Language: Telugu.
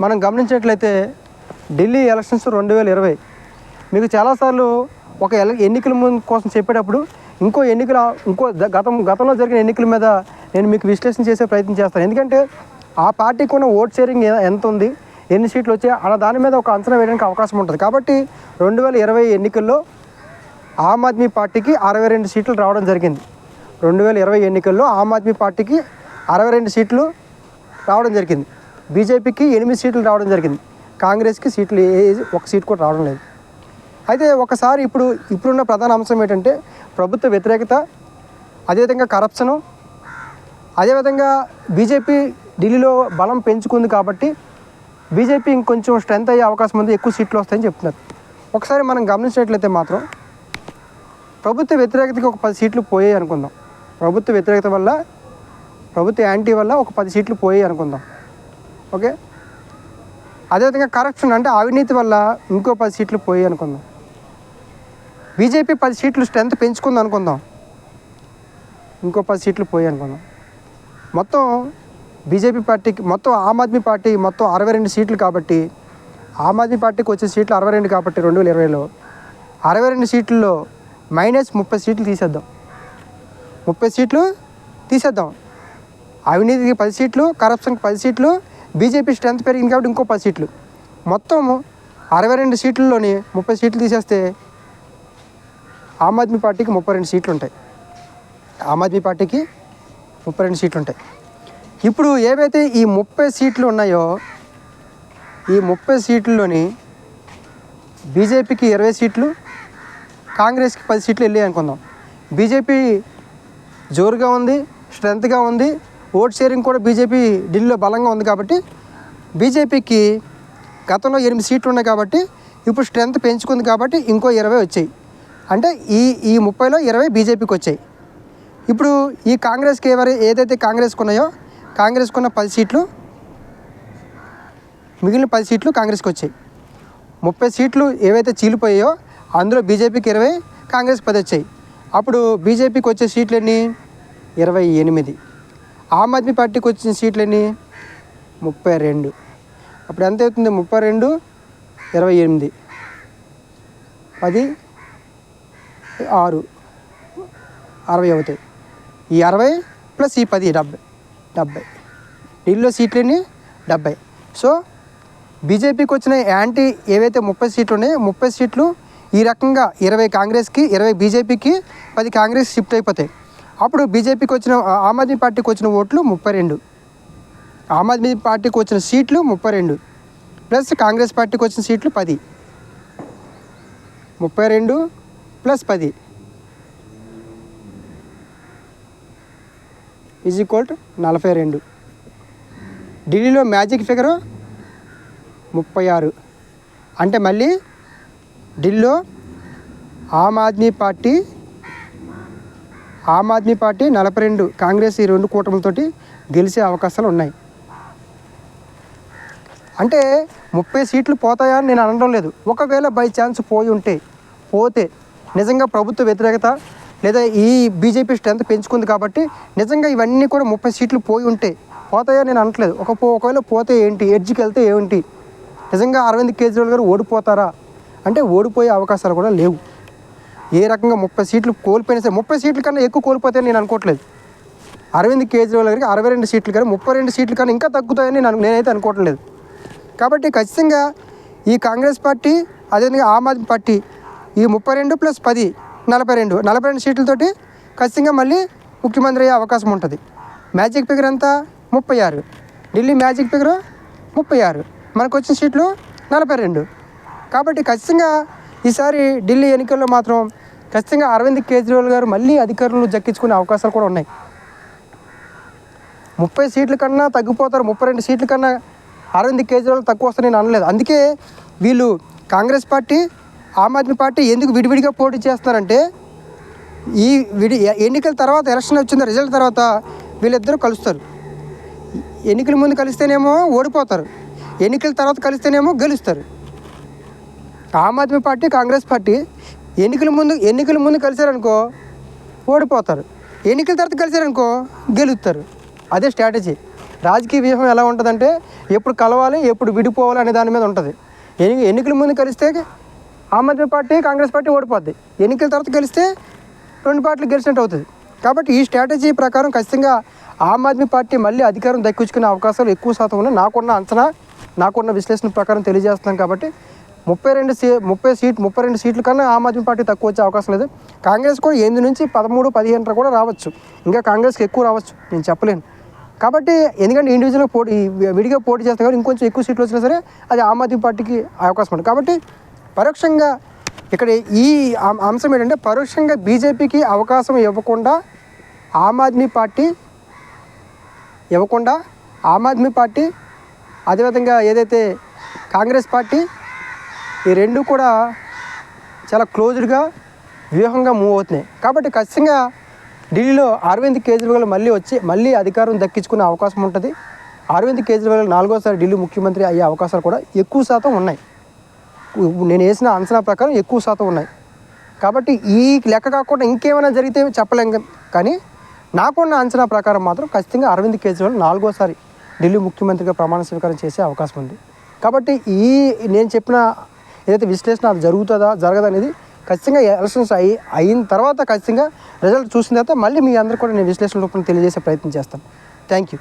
మనం గమనించినట్లయితే ఢిల్లీ ఎలక్షన్స్ 2020 మీకు చాలాసార్లు ఒక ఎన్నికల ముందు కోసం చెప్పేటప్పుడు గతంలో జరిగిన ఎన్నికల మీద నేను మీకు విశ్లేషణ చేసే ప్రయత్నం చేస్తాను. ఎందుకంటే ఆ పార్టీకి ఉన్న ఓట్ షేరింగ్ ఎంత ఉంది, ఎన్ని సీట్లు వచ్చాయి అన్న దాని మీద ఒక అంచనా వేయడానికి అవకాశం ఉంటుంది. కాబట్టి 2020 ఎన్నికల్లో ఆమ్ ఆద్మీ పార్టీకి 62 సీట్లు రావడం జరిగింది. 2020 ఎన్నికల్లో ఆమ్ ఆద్మీ పార్టీకి 62 సీట్లు రావడం జరిగింది. బీజేపీకి 8 సీట్లు రావడం జరిగింది. కాంగ్రెస్కి సీట్లు ఒక సీట్ కూడా రావడం లేదు. అయితే ఒకసారి ఇప్పుడున్న ప్రధాన అంశం ఏంటంటే ప్రభుత్వ వ్యతిరేకత, అదేవిధంగా కరప్షను, అదేవిధంగా బీజేపీ ఢిల్లీలో బలం పెంచుకుంది కాబట్టి బీజేపీ ఇంకొంచెం స్ట్రెంత్ అయ్యే అవకాశం ఉంది, ఎక్కువ సీట్లు వస్తాయని చెప్తున్నారు. ఒకసారి మనం గమనించినట్లయితే మాత్రం ప్రభుత్వ వ్యతిరేకతకి ఒక 10 సీట్లు పోయాయి అనుకుందాం. ప్రభుత్వ వ్యతిరేకత వల్ల, ప్రభుత్వ యాంటీ వల్ల ఒక 10 సీట్లు పోయాయి అనుకుందాం. ఓకే, అదేవిధంగా కరప్షన్ అంటే అవినీతి వల్ల ఇంకో 10 సీట్లు పోయాయి అనుకుందాం. బీజేపీ 10 సీట్లు స్ట్రెంత్ పెంచుకుంది అనుకుందాం, ఇంకో 10 సీట్లు పోయాయి అనుకుందాం. మొత్తం బీజేపీ పార్టీకి, మొత్తం ఆమ్ ఆద్మీ పార్టీ మొత్తం 62 సీట్లు కాబట్టి ఆమ్ ఆద్మీ పార్టీకి వచ్చే సీట్లు 62 కాబట్టి 2020లో 62 సీట్లలో మైనస్ 30 సీట్లు తీసేద్దాం. 30 సీట్లు తీసేద్దాం. అవినీతికి 10 సీట్లు, కరప్షన్కి 10 సీట్లు, బీజేపీ స్ట్రెంత్ పెరిగింది కాబట్టి ఇంకో 10 సీట్లు. మొత్తం 62 సీట్లలోని 30 సీట్లు తీసేస్తే ఆమ్ ఆద్మీ పార్టీకి 32 సీట్లు ఉంటాయి. ఆమ్ ఆద్మీ పార్టీకి 32 సీట్లు ఉంటాయి. ఇప్పుడు ఏవైతే ఈ 30 సీట్లు ఉన్నాయో ఈ 30 సీట్లలోని బీజేపీకి 20 సీట్లు, కాంగ్రెస్కి 10 సీట్లు వెళ్ళాయి అనుకుందాం. బీజేపీ జోరుగా ఉంది, స్ట్రెంత్గా ఉంది, ఓట్ షేరింగ్ కూడా బీజేపీ ఢిల్లీలో బలంగా ఉంది కాబట్టి బీజేపీకి గతంలో 8 సీట్లు ఉన్నాయి కాబట్టి ఇప్పుడు స్ట్రెంత్ పెంచుకుంది కాబట్టి ఇంకో 20 వచ్చాయి. అంటే ఈ 30లో 20 బీజేపీకి వచ్చాయి. ఇప్పుడు ఈ కాంగ్రెస్కి ఏదైతే కాంగ్రెస్కి ఉన్నాయో కాంగ్రెస్కి ఉన్న 10 సీట్లు, మిగిలిన 10 సీట్లు కాంగ్రెస్కి వచ్చాయి. 30 సీట్లు ఏవైతే చీలిపోయాయో అందులో బీజేపీకి 20, కాంగ్రెస్కి 10 వచ్చాయి. అప్పుడు బీజేపీకి వచ్చే సీట్లు ఎన్ని? 28. ఆమ్ ఆద్మీ పార్టీకి వచ్చిన సీట్లు ఎన్ని? 32. అప్పుడు ఎంత అవుతుంది? 32, 28, 10, 6, 60 అవుతాయి. ఈ 60 ప్లస్ ఈ 10 70. ఢిల్లీలో సీట్లు ఎన్ని? 70. సో బీజేపీకి వచ్చిన యాంటీ ఏవైతే 30 సీట్లు ఉన్నాయో 30 సీట్లు ఈ రకంగా 20 కాంగ్రెస్కి, 20 బీజేపీకి, 10 కాంగ్రెస్ షిఫ్ట్ అయిపోతాయి. అప్పుడు బీజేపీకి వచ్చిన, ఆమ్ ఆద్మీ పార్టీకి వచ్చిన ఓట్లు 32, ఆమ్ ఆద్మీ పార్టీకి వచ్చిన సీట్లు 32 ప్లస్ కాంగ్రెస్ పార్టీకి వచ్చిన సీట్లు 10. 32 ప్లస్ 10 ఈజ్ ఈక్వల్ టు 42. ఢిల్లీలో మ్యాజిక్ ఫిగరు 36. అంటే మళ్ళీ ఢిల్లీలో ఆమ్ ఆద్మీ పార్టీ 42, కాంగ్రెస్ ఈ 2 కూటమిలతోటి గెలిచే అవకాశాలు ఉన్నాయి. అంటే 30 సీట్లు పోతాయని నేను అనడం లేదు. ఒకవేళ బై ఛాన్స్ పోతే నిజంగా ప్రభుత్వ వ్యతిరేకత లేదా ఈ బీజేపీ స్ట్రెంత్ పెంచుకుంది కాబట్టి నిజంగా ఇవన్నీ కూడా 30 సీట్లు పోతాయని నేను అనట్లేదు. ఒకవేళ పోతే ఏంటి, ఎడ్జ్కి వెళ్తే ఏంటి, నిజంగా అరవింద్ కేజ్రీవాల్ గారు ఓడిపోతారా అంటే ఓడిపోయే అవకాశాలు కూడా లేవు. ఏ రకంగా 30 సీట్లు కోల్పోయినా సరే 30 సీట్ల కన్నా ఎక్కువ కోల్పోతాయని నేను అనుకోవట్లేదు. అరవింద్ కేజ్రీవాల్ గారికి 62 సీట్లు కానీ 32 సీట్ల కన్నా ఇంకా తగ్గుతాయని నేనైతే అనుకోవట్లేదు. కాబట్టి ఖచ్చితంగా ఈ కాంగ్రెస్ పార్టీ అదేవిధంగా ఆమ్ ఆద్మీ పార్టీ ఈ 32 ప్లస్ 10 42 సీట్లతోటి ఖచ్చితంగా మళ్ళీ ముఖ్యమంత్రి అయ్యే అవకాశం ఉంటుంది. మ్యాజిక్ ఫిగర్ అంతా 36, ఢిల్లీ మ్యాజిక్ ఫిగర్ 36, మనకు వచ్చిన సీట్లు 42. కాబట్టి ఖచ్చితంగా ఈసారి ఢిల్లీ ఎన్నికల్లో మాత్రం ఖచ్చితంగా అరవింద్ కేజ్రీవాల్ గారు మళ్ళీ అధికారులను దక్కించుకునే అవకాశాలు కూడా ఉన్నాయి. 30 సీట్ల కన్నా తగ్గిపోతారు, 32 సీట్ల కన్నా అరవింద్ కేజ్రీవాల్ తక్కువ వస్తారని నేను అనలేదు. అందుకే వీళ్ళు కాంగ్రెస్ పార్టీ, ఆమ్ ఆద్మీ పార్టీ ఎందుకు విడివిడిగా పోటీ చేస్తున్నారంటే ఈ ఎన్నికల తర్వాత, ఎలక్షన్ వచ్చిన రిజల్ట్ తర్వాత వీళ్ళిద్దరూ కలుస్తారు. ఎన్నికల ముందు కలిస్తేనేమో ఓడిపోతారు, ఎన్నికల తర్వాత కలిస్తేనేమో గెలుస్తారు. ఆమ్ ఆద్మీ పార్టీ, కాంగ్రెస్ పార్టీ ఎన్నికల ముందు కలిసారనుకో ఓడిపోతారు, ఎన్నికల తర్వాత కలిసారనుకో గెలుస్తారు. అదే స్ట్రాటజీ. రాజకీయ వ్యూహం ఎలా ఉంటుందంటే ఎప్పుడు కలవాలి ఎప్పుడు విడిపోవాలి అనే దాని మీద ఉంటుంది. ఎన్నికల ముందు కలిస్తే ఆమ్ ఆద్మీ పార్టీ కాంగ్రెస్ పార్టీ ఓడిపోద్ది, ఎన్నికల తర్వాత గెలిస్తే రెండు పార్టీలు గెలిచినట్టు అవుతుంది. కాబట్టి ఈ స్ట్రాటజీ ప్రకారం ఖచ్చితంగా ఆమ్ ఆద్మీ పార్టీ మళ్ళీ అధికారం దక్కించుకునే అవకాశాలు ఎక్కువ శాతం ఉన్నాయి. నాకున్న విశ్లేషణ ప్రకారం తెలియజేస్తున్నాను. కాబట్టి 32 సీట్ల కన్నా ఆమ్ ఆద్మీ పార్టీ తక్కువ వచ్చే అవకాశం లేదు. కాంగ్రెస్ కూడా 8 నుంచి 13, 15 కూడా రావచ్చు, ఇంకా కాంగ్రెస్కి ఎక్కువ రావచ్చు, నేను చెప్పలేను. కాబట్టి ఎందుకంటే ఇండివిజువల్గా విడిగా పోటీ చేస్తాం కాబట్టి ఇంకొంచెం ఎక్కువ సీట్లు వచ్చినా సరే అది ఆమ్ ఆద్మీ పార్టీకి అవకాశం ఉంటుంది. కాబట్టి పరోక్షంగా ఇక్కడ ఈ అంశం ఏంటంటే పరోక్షంగా బీజేపీకి అవకాశం ఇవ్వకుండా ఆమ్ ఆద్మీ పార్టీ అదేవిధంగా ఏదైతే కాంగ్రెస్ పార్టీ ఈ రెండు కూడా చాలా క్లోజ్డ్గా వ్యూహంగా మూవ్ అవుతున్నాయి. కాబట్టి ఖచ్చితంగా ఢిల్లీలో అరవింద్ కేజ్రీవాల్ మళ్ళీ అధికారం దక్కించుకునే అవకాశం ఉంటుంది. అరవింద్ కేజ్రీవాల్ 4వసారి ఢిల్లీ ముఖ్యమంత్రి అయ్యే అవకాశాలు కూడా ఎక్కువ శాతం ఉన్నాయి. నేను వేసిన అంచనా ప్రకారం ఎక్కువ శాతం ఉన్నాయి. కాబట్టి ఈ లెక్క కాకుండా ఇంకేమైనా జరిగితే చెప్పలేం, కానీ నాకున్న అంచనా ప్రకారం మాత్రం ఖచ్చితంగా అరవింద్ కేజ్రీవాల్ 4వసారి ఢిల్లీ ముఖ్యమంత్రిగా ప్రమాణ స్వీకారం చేసే అవకాశం ఉంది. కాబట్టి నేను చెప్పిన ఏదైతే విశ్లేషణ అది జరుగుతుందా జరగదా అనేది ఖచ్చితంగా ఎలక్షన్స్ అయిన తర్వాత ఖచ్చితంగా రిజల్ట్ చూసిన తర్వాత మళ్ళీ మీ అందరూ కూడా నేను విశ్లేషణ రూపంలో తెలియజేసే ప్రయత్నం చేస్తాను. Thank you.